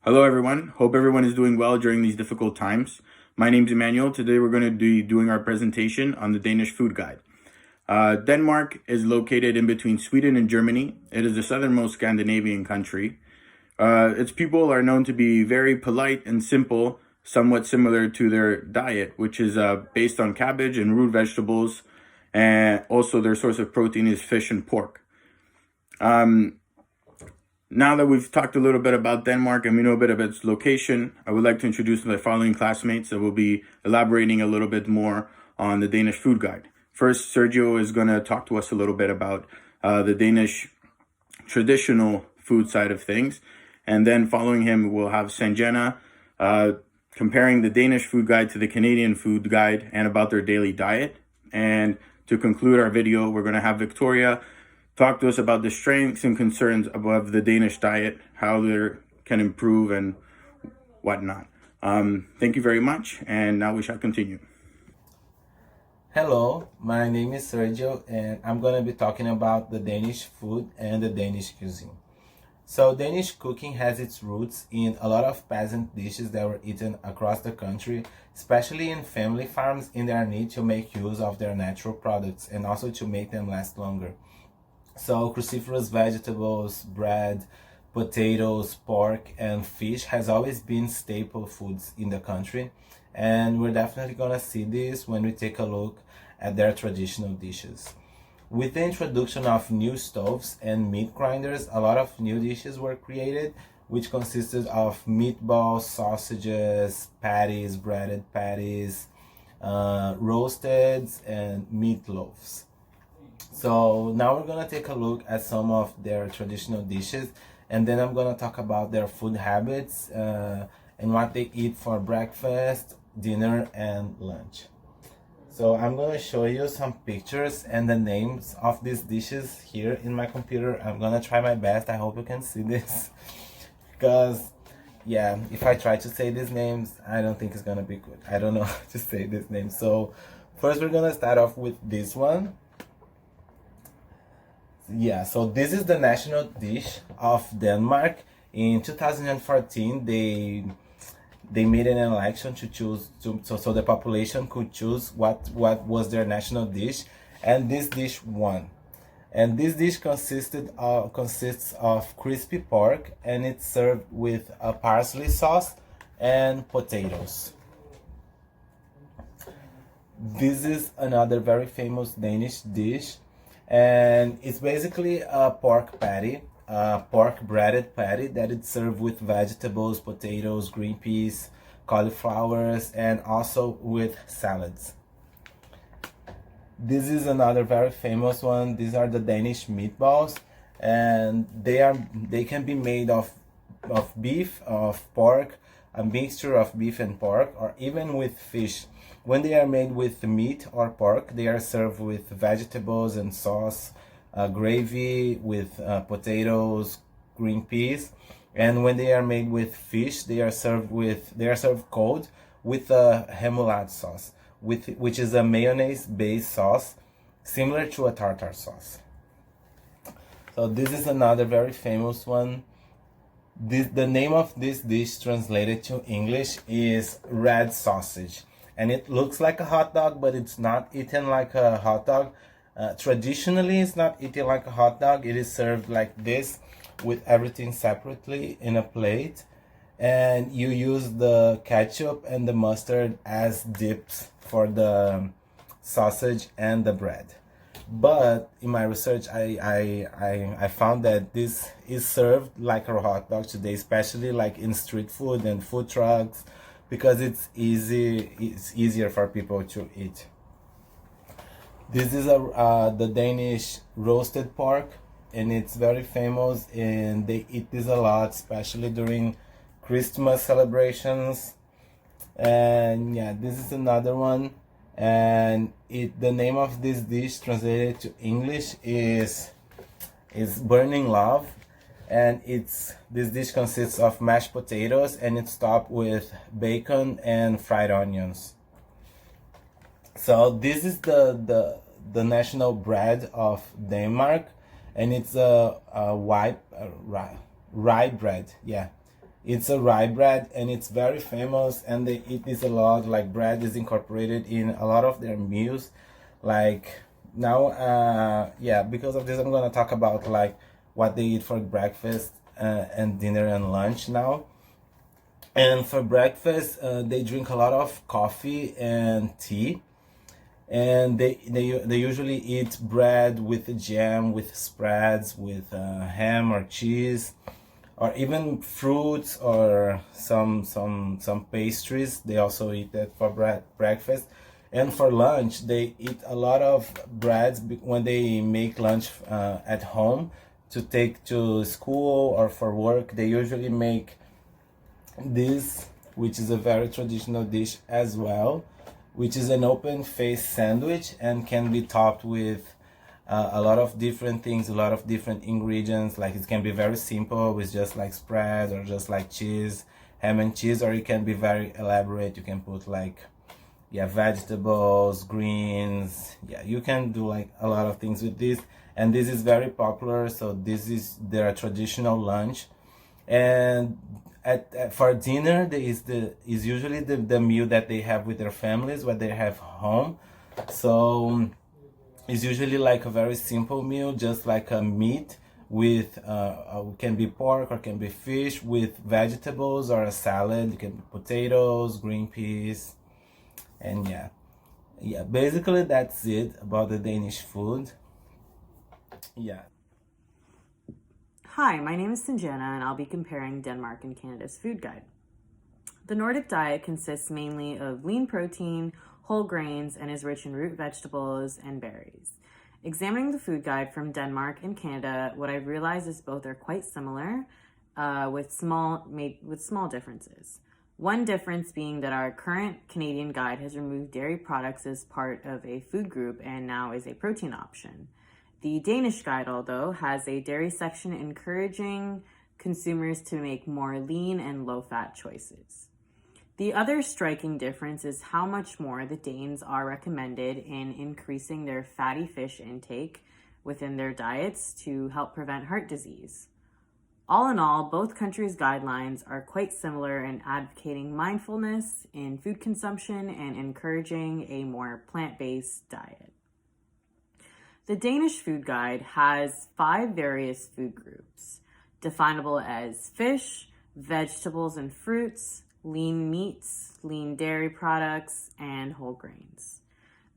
Hello, everyone. Hope everyone is doing well during these difficult times. My name's Emmanuel. Today, we're going to be doing our presentation on the Danish Food Guide. Denmark is located in between Sweden and Germany. It is the southernmost Scandinavian country. Its people are known to be very polite and simple, somewhat similar to their diet, which is based on cabbage and root vegetables, and also their source of protein is fish and pork. Now that we've talked a little bit about Denmark and we know a bit about its location, I would like to introduce my following classmates that will be elaborating a little bit more on the Danish Food Guide. First, Sergio is going to talk to us a little bit about the Danish traditional food side of things. And then following him, we'll have Sanjana comparing the Danish Food Guide to the Canadian Food Guide and about their daily diet. And to conclude our video, we're going to have Victoria talk to us about the strengths and concerns of the Danish diet, how they can improve and whatnot. Thank you very much, and now we shall continue. Hello, my name is Sergio, and I'm going to be talking about the Danish food and the Danish cuisine. So Danish cooking has its roots in a lot of peasant dishes that were eaten across the country, especially in family farms in their need to make use of their natural products and also to make them last longer. So cruciferous vegetables, bread, potatoes, pork, and fish has always been staple foods in the country. And we're definitely gonna see this when we take a look at their traditional dishes. With the introduction of new stoves and meat grinders, a lot of new dishes were created, which consisted of meatballs, sausages, patties, breaded patties, roasted, and meatloaves. So now we're gonna take a look at some of their traditional dishes, and then I'm gonna talk about their food habits and what they eat for breakfast, dinner, and lunch. So I'm gonna show you some pictures and the names of these dishes here in my computer. I'm gonna try my best. I hope you can see this because yeah, if I try to say these names, I don't think it's gonna be good. I don't know how to say this name. So first we're gonna start off with this one. Yeah, so this is the national dish of Denmark. In 2014, they made an election to choose so the population could choose what was their national dish, and this dish won. And this dish consists of crispy pork, and it's served with a parsley sauce and potatoes. This is another very famous Danish dish, and it's basically a pork patty, a pork breaded patty that is served with vegetables, potatoes, green peas, cauliflowers, and also with salads. This is another very famous one. These are the Danish meatballs, and they can be made of beef, of pork, a mixture of beef and pork, or even with fish. When they are made with meat or pork, they are served with vegetables and sauce, gravy with potatoes, green peas. And when they are made with fish, they are served cold with a remoulade sauce, which is a mayonnaise-based sauce, similar to a tartar sauce. So this is another very famous one. The name of this dish translated to English is red sausage, and it looks like a hot dog, but it's not eaten like a hot dog. Traditionally, it's not eaten like a hot dog. It is served like this, with everything separately in a plate, and you use the ketchup and the mustard as dips for the sausage and the bread. But in my research, I found that this is served like a hot dog today, especially like in street food and food trucks, because it's easier for people to eat. This is the Danish roasted pork, and it's very famous, and they eat this a lot, especially during Christmas celebrations. And yeah, this is another one, and the name of this dish translated to English is burning love, and this dish consists of mashed potatoes, and it's topped with bacon and fried onions. So this is the national bread of Denmark, and it's a white rye bread. Yeah, It's a rye bread and it's very famous, and they eat this a lot. Like bread is incorporated in a lot of their meals. Like now, yeah, because of this, I'm gonna talk about like what they eat for breakfast and dinner and lunch now. And for breakfast, they drink a lot of coffee and tea, and they usually eat bread with jam, with spreads, with ham or cheese, or even fruits or some pastries. They also eat that for breakfast. And for lunch, they eat a lot of breads when they make lunch at home to take to school or for work. They usually make this, which is a very traditional dish as well, which is an open face sandwich and can be topped with a lot of different things, a lot of different ingredients. Like it can be very simple with just like spread or just like cheese, ham and cheese, or it can be very elaborate. You can put like, yeah, vegetables, greens. Yeah, you can do like a lot of things with this. And this is very popular. So this is their traditional lunch. And for dinner, there is usually the meal that they have with their families, what they have home. So it's usually like a very simple meal, just like a meat with can be pork or can be fish with vegetables, or a salad. It can be potatoes, green peas, and yeah. Basically, that's it about the Danish food. Yeah. Hi, my name is Sinjana, and I'll be comparing Denmark and Canada's food guide. The Nordic diet consists mainly of lean protein, whole grains, and is rich in root vegetables and berries. Examining the food guide from Denmark and Canada, what I've realized is both are quite similar, with small differences. One difference being that our current Canadian guide has removed dairy products as part of a food group and now is a protein option. The Danish guide, although, has a dairy section encouraging consumers to make more lean and low-fat choices. The other striking difference is how much more the Danes are recommended in increasing their fatty fish intake within their diets to help prevent heart disease. All in all, both countries' guidelines are quite similar in advocating mindfulness in food consumption and encouraging a more plant-based diet. The Danish food guide has 5 various food groups, definable as fish, vegetables and fruits, lean meats, lean dairy products, and whole grains.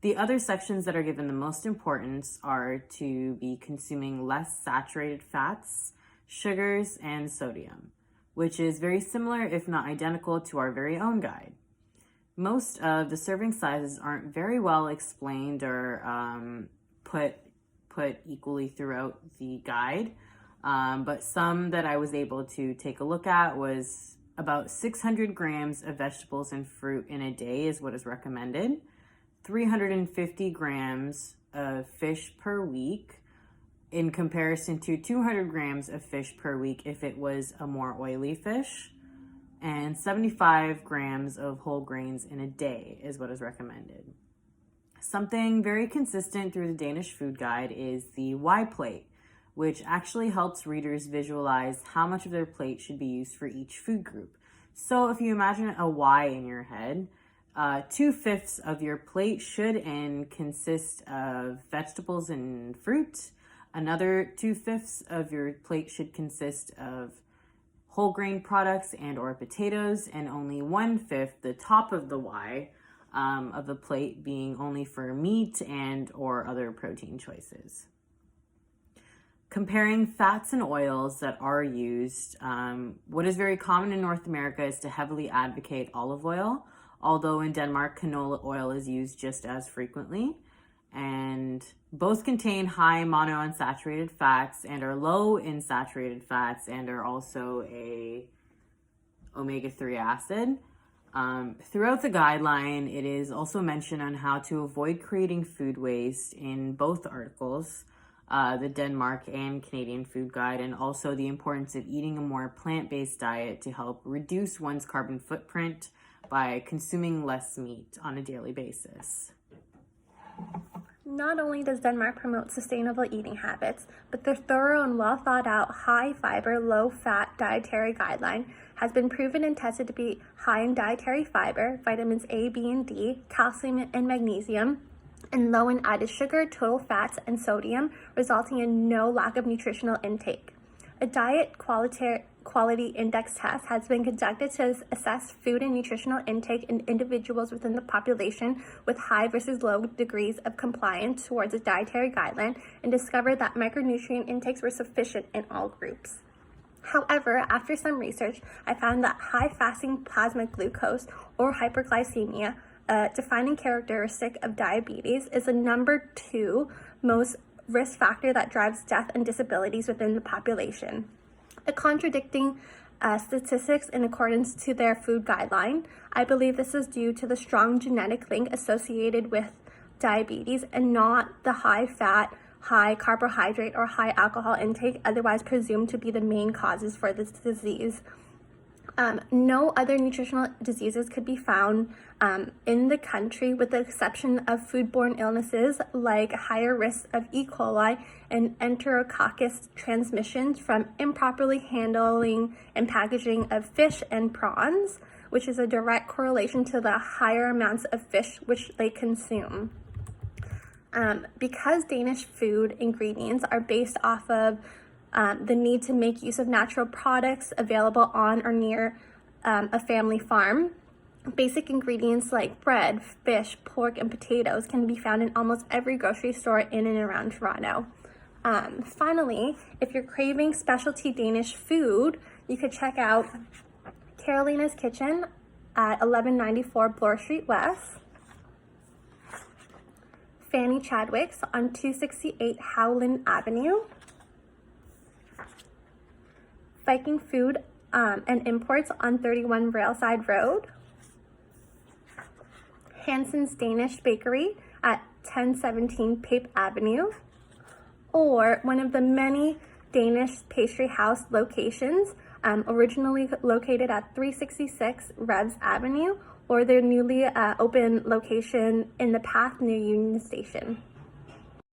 The other sections that are given the most importance are to be consuming less saturated fats, sugars, and sodium, which is very similar, if not identical, to our very own guide. Most of the serving sizes aren't very well explained or put equally throughout the guide, but some that I was able to take a look at was about 600 grams of vegetables and fruit in a day is what is recommended, 350 grams of fish per week in comparison to 200 grams of fish per week if it was a more oily fish, and 75 grams of whole grains in a day is what is recommended. Something very consistent through the Danish food guide is the Y plate, which actually helps readers visualize how much of their plate should be used for each food group. So if you imagine a Y in your head, 2/5 of your plate should consist of vegetables and fruit. Another 2/5 of your plate should consist of whole grain products and or potatoes, and only 1/5, the top of the Y, of the plate being only for meat and or other protein choices. Comparing fats and oils that are used, what is very common in North America is to heavily advocate olive oil, although in Denmark, canola oil is used just as frequently. And both contain high monounsaturated fats and are low in saturated fats and are also a omega-3 acid. Throughout the guideline, it is also mentioned on how to avoid creating food waste in both articles, the Denmark and Canadian food guide, and also the importance of eating a more plant-based diet to help reduce one's carbon footprint by consuming less meat on a daily basis. Not only does Denmark promote sustainable eating habits, but their thorough and well thought out, high fiber, low fat dietary guideline has been proven and tested to be high in dietary fiber, vitamins A, B, and D, calcium and magnesium, and low in added sugar, total fats, and sodium, resulting in no lack of nutritional intake. A diet quality index test has been conducted to assess food and nutritional intake in individuals within the population with high versus low degrees of compliance towards a dietary guideline, and discovered that micronutrient intakes were sufficient in all groups. However, after some research, I found that high fasting plasma glucose or hyperglycemia, a defining characteristic of diabetes, is the number 2 most risk factor that drives death and disabilities within the population. A contradicting statistics in accordance to their food guideline. I believe this is due to the strong genetic link associated with diabetes and not the high fat, high carbohydrate, or high alcohol intake, otherwise presumed to be the main causes for this disease. No other nutritional diseases could be found in the country, with the exception of foodborne illnesses like higher risk of E. coli and enterococcus transmissions from improperly handling and packaging of fish and prawns, which is a direct correlation to the higher amounts of fish which they consume. Because Danish food ingredients are based off of the need to make use of natural products available on or near a family farm, basic ingredients like bread, fish, pork, and potatoes can be found in almost every grocery store in and around Toronto. Finally, if you're craving specialty Danish food, you could check out Carolina's Kitchen at 1194 Bloor Street West, Fanny Chadwick's on 268 Howland Avenue, Viking Food and Imports on 31 Railside Road, Hanson's Danish Bakery at 1017 Pape Avenue, or one of the many Danish pastry house locations originally located at 366 Revs Avenue, or their newly open location in the Path near Union Station.